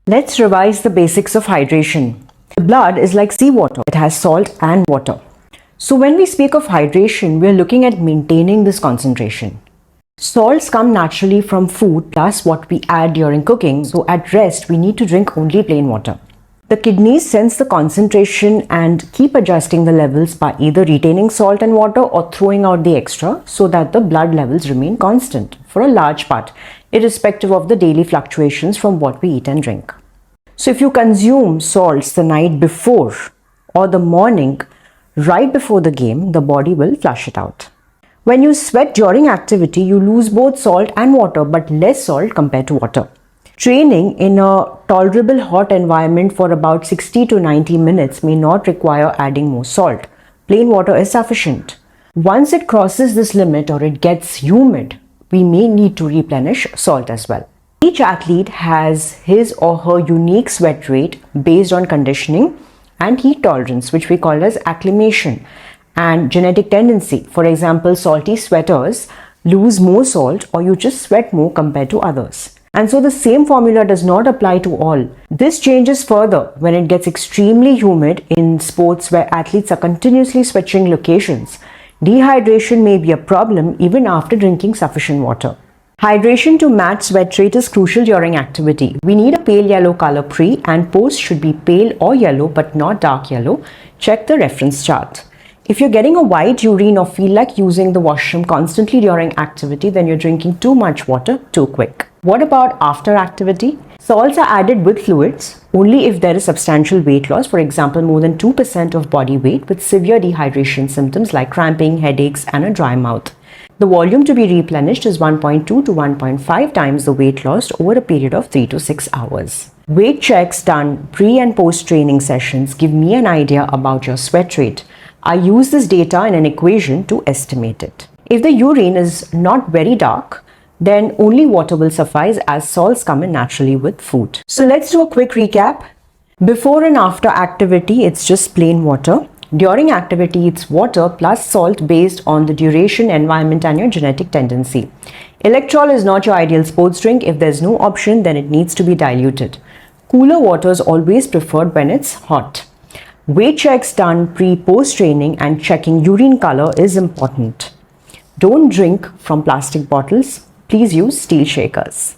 Let's revise the basics of hydration. The blood is like seawater. It has salt and water. So when we speak of hydration, we are looking at maintaining this concentration. Salts come naturally from food plus what we add during cooking. So at rest, we need to drink only plain water. The kidneys sense the concentration and keep adjusting the levels by either retaining salt and water or throwing out the extra so that the blood levels remain constant for a large part, irrespective of the daily fluctuations from what we eat and drink. So if you consume salts the night before or the morning, right before the game, the body will flush it out. When you sweat during activity, you lose both salt and water, but less salt compared to water. Training in a tolerable hot environment for about 60 to 90 minutes may not require adding more salt. Plain water is sufficient. Once it crosses this limit or it gets humid, we may need to replenish salt as well. Each athlete has his or her unique sweat rate based on conditioning and heat tolerance, which we call as acclimation, and genetic tendency. For example, salty sweaters lose more salt or you just sweat more compared to others. And so the same formula does not apply to all. This changes further when it gets extremely humid in sports where athletes are continuously switching locations. Dehydration may be a problem even after drinking sufficient water. Hydration to match sweat rate is crucial during activity. We need a pale yellow color pre and post should be pale or yellow but not dark yellow. Check the reference chart. If you're getting a white urine or feel like using the washroom constantly during activity, then you're drinking too much water too quick. What about after activity? Salts are added with fluids only if there is substantial weight loss, for example, more than 2% of body weight with severe dehydration symptoms like cramping, headaches, and a dry mouth. The volume to be replenished is 1.2 to 1.5 times the weight lost over a period of 3 to 6 hours. Weight checks done pre and post training sessions give me an idea about your sweat rate. I use this data in an equation to estimate it. If the urine is not very dark, then only water will suffice as salts come in naturally with food. So let's do a quick recap. Before and after activity, it's just plain water. During activity, it's water plus salt based on the duration, environment, and your genetic tendency. Electrol is not your ideal sports drink. If there's no option, then it needs to be diluted. Cooler water is always preferred when it's hot. Weight checks done pre-post training and checking urine color is important. Don't drink from plastic bottles. Please use steel shakers.